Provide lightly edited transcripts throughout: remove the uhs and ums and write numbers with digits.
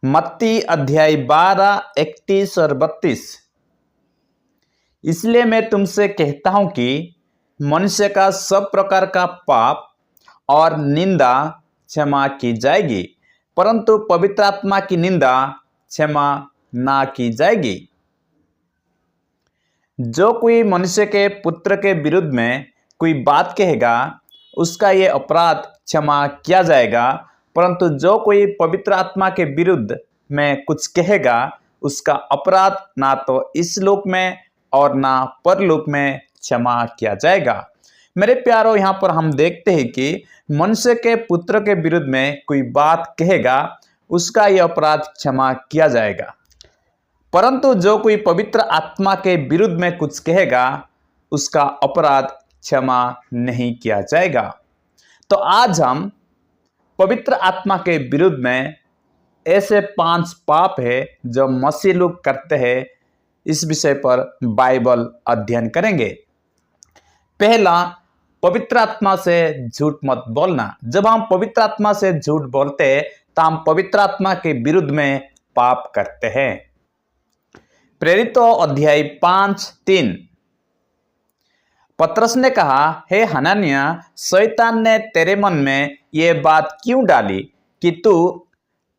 मत्ती अध्याय 12, 31 और 32। इसलिए मैं तुमसे कहता हूं कि मनुष्य का सब प्रकार का पाप और निंदा क्षमा की जाएगी, परंतु पवित्र आत्मा की निंदा क्षमा ना की जाएगी। जो कोई मनुष्य के पुत्र के विरुद्ध में कोई बात कहेगा, उसका ये अपराध क्षमा किया जाएगा, परंतु जो कोई पवित्र आत्मा के विरुद्ध में कुछ कहेगा, उसका अपराध ना तो इस लोक में और ना परलोक में क्षमा किया जाएगा। मेरे प्यारों, यहाँ पर हम देखते हैं कि मनुष्य के पुत्र के विरुद्ध में कोई बात कहेगा, उसका यह अपराध क्षमा किया जाएगा, परंतु जो कोई पवित्र आत्मा के विरुद्ध में कुछ कहेगा, उसका अपराध क्षमा नहीं किया जाएगा। तो आज हम पवित्र आत्मा के विरुद्ध में ऐसे 5 पाप है जो मसीह लोग करते हैं, इस विषय पर बाइबल अध्ययन करेंगे। पहला, पवित्र आत्मा से झूठ मत बोलना। जब हम पवित्र आत्मा से झूठ बोलते हैं तो हम पवित्र आत्मा के विरुद्ध में पाप करते हैं। प्रेरितों अध्याय 5:3। पतरस ने कहा, हे हनन्याह, शैतान ने तेरे मन में ये बात क्यों डाली कि तू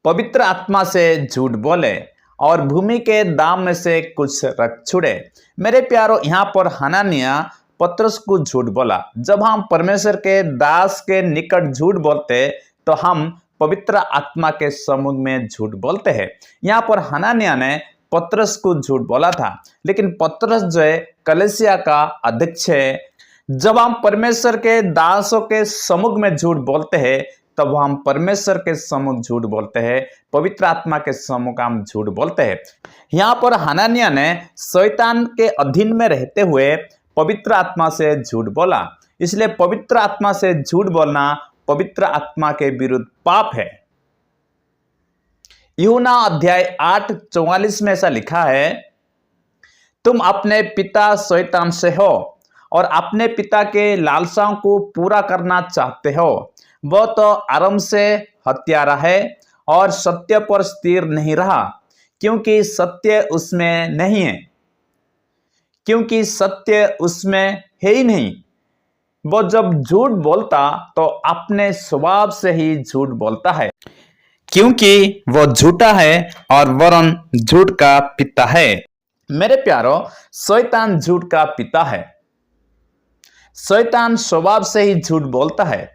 पवित्र आत्मा से झूठ बोले और भूमि के दाम में से कुछ रख छुड़े। मेरे प्यारों, यहाँ पर हनन्याह पतरस को झूठ बोला। जब हम परमेश्वर के दास के निकट झूठ बोलते तो हम पवित्र आत्मा के समूह में झूठ बोलते हैं। यहाँ पर हनन्याह ने पतरस को झूठ बोला था, लेकिन पतरस जो है कलीसिया का अध्यक्ष है। जब हम परमेश्वर के दासों के सम्मुख में झूठ बोलते हैं, तब हम परमेश्वर के सम्मुख झूठ बोलते हैं, पवित्र आत्मा के सम्मुख हम झूठ बोलते हैं। यहाँ पर हनन्याह ने शैतान के अधीन में रहते हुए पवित्र आत्मा से झूठ बोला, इसलिए पवित्र आत्मा से झूठ बोलना पवित्र आत्मा के विरुद्ध पाप है। यूहन्ना अध्याय 8:44 में ऐसा लिखा है, तुम अपने पिता शैतान से हो और अपने पिता के लालसाओं को पूरा करना चाहते हो। वह तो आरंभ से हत्यारा है और सत्य पर स्थिर नहीं रहा, क्योंकि सत्य उसमें नहीं है, क्योंकि सत्य उसमें है ही नहीं। वह जब झूठ बोलता तो अपने स्वभाव से ही झूठ बोलता है, क्योंकि वह झूठा है और वरन झूठ का पिता है। मेरे प्यारों, शैतान झूठ का पिता है। शैतान स्वभाव से ही झूठ बोलता है,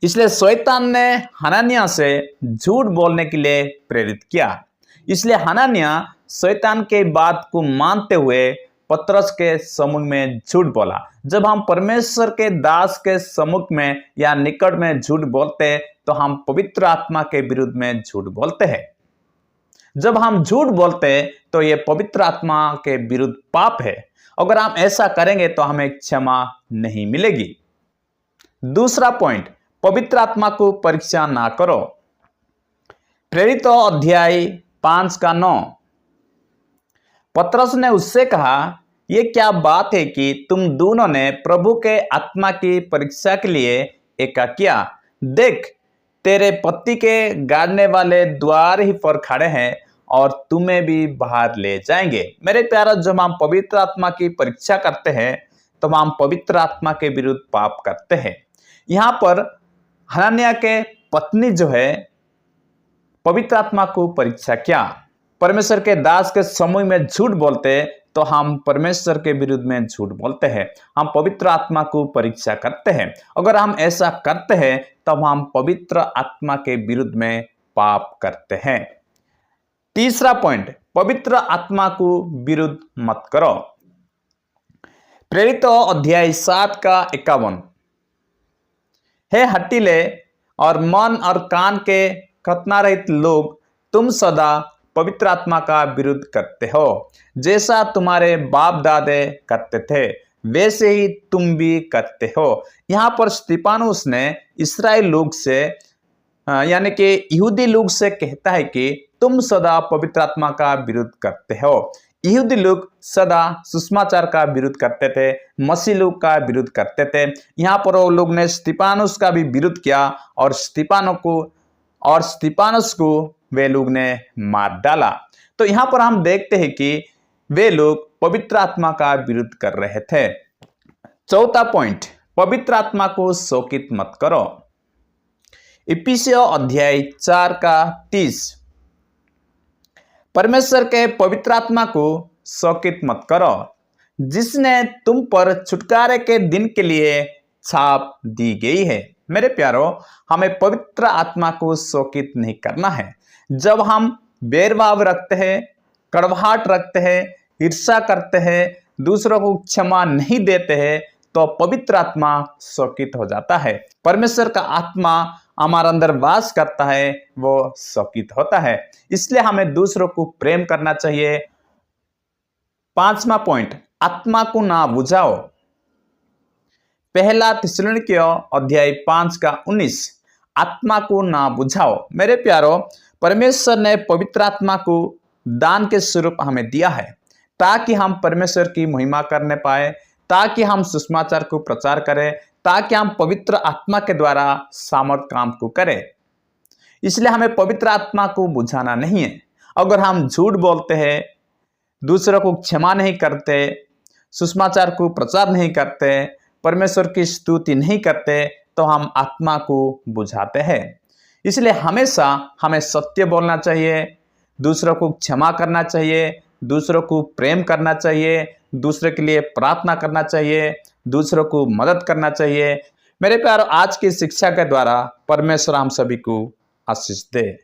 इसलिए शैतान ने हनन्याह से झूठ बोलने के लिए प्रेरित किया। इसलिए हनन्याह शैतान के बात को मानते हुए पतरस के सम्मुख में झूठ बोला। जब हम परमेश्वर के दास के सम्मुख में या निकट में झूठ बोलते हैं तो हम पवित्र आत्मा के विरुद्ध में झूठ बोलते हैं। जब हम झूठ बोलते हैं तो यह पवित्र आत्मा के विरुद्ध पाप है। अगर हम ऐसा करेंगे तो हमें क्षमा नहीं मिलेगी। दूसरा पॉइंट, पवित्र आत्मा को परीक्षा ना करो। प्रेरितों अध्याय 5:9। पतरस ने उससे कहा, यह क्या बात है कि तुम दोनों ने प्रभु के आत्मा की परीक्षा के लिए एका किया। देख, तेरे पति के गाड़ने वाले द्वार ही पर खड़े हैं और तुम्हें भी बाहर ले जाएंगे। मेरे प्यारे, जब हम पवित्र आत्मा की परीक्षा करते हैं तो हम पवित्र आत्मा के विरुद्ध पाप करते हैं। यहाँ पर हनन्याह के पत्नी जो है पवित्र आत्मा को परीक्षा किया। परमेश्वर के दास के समूह में झूठ बोलते तो हम परमेश्वर के विरुद्ध में झूठ बोलते हैं। हम पवित्र आत्मा को परीक्षा करते हैं। अगर हम ऐसा करते हैं तब हम पवित्र आत्मा के विरुद्ध में पाप करते हैं। तीसरा पॉइंट, पवित्र आत्मा को विरुद्ध मत करो। प्रेरितों अध्याय 7:51। हे हठीले और मन और कान के खतना रहित लोग, तुम सदा पवित्र आत्मा का विरोध करते हो। जैसा तुम्हारे बाप दादे करते थे वैसे ही तुम भी करते हो। यहाँ पर स्तिफानुस ने इस्राएल लोग से यानी कि यहूदी लोग से कहता है कि तुम सदा पवित्र आत्मा का विरोध करते हो। यहूदी लोग सदा सुसमाचार का विरोध करते थे, मसीह लोग का विरोध करते थे। यहाँ पर वो लोग ने स्तिफानुस का भी विरोध किया और स्तिफानुस को वे लोग ने मार डाला। तो यहाँ पर हम देखते हैं कि वे लोग पवित्र आत्मा का विरोध कर रहे थे। चौथा पॉइंट, पवित्र आत्मा को शोकित मत करो। इफिसियों अध्याय 4 का 30, परमेश्वर के पवित्र आत्मा को शोकित मत करो, जिसने तुम पर छुटकारे के दिन के लिए छाप दी गई है। मेरे प्यारो, हमें पवित्र आत्मा को शोकित नहीं करना है। जब हम बैरभाव रखते हैं, कड़वाहट रखते हैं, ईर्ष्या करते हैं, दूसरों को क्षमा नहीं देते हैं, तो पवित्र आत्मा शोकित हो जाता है। परमेश्वर का आत्मा हमारे अंदर वास करता है, वो शोकित होता है। इसलिए हमें दूसरों को प्रेम करना चाहिए। पांचवा पॉइंट, आत्मा को ना बुझाओ। पहला थिस्सलुनीकियों अध्याय 5 का 19, आत्मा को ना बुझाओ। मेरे प्यारो, परमेश्वर ने पवित्र आत्मा को दान के स्वरूप हमें दिया है, ताकि हम परमेश्वर की महिमा करने पाए, ताकि हम सुसमाचार को प्रचार करें, ताकि हम पवित्र आत्मा के द्वारा सामर्थ काम को करें। इसलिए हमें पवित्र आत्मा को बुझाना नहीं है। अगर हम झूठ बोलते हैं, दूसरों को क्षमा नहीं करते, सुसमाचार को प्रचार नहीं करते, परमेश्वर की स्तुति नहीं करते, तो हम आत्मा को बुझाते हैं। इसलिए हमेशा हमें सत्य बोलना चाहिए, दूसरों को क्षमा करना चाहिए, दूसरों को प्रेम करना चाहिए, दूसरे के लिए प्रार्थना करना चाहिए, दूसरों को मदद करना चाहिए। मेरे प्यारो, आज की शिक्षा के द्वारा परमेश्वर हम सभी को आशीष दे।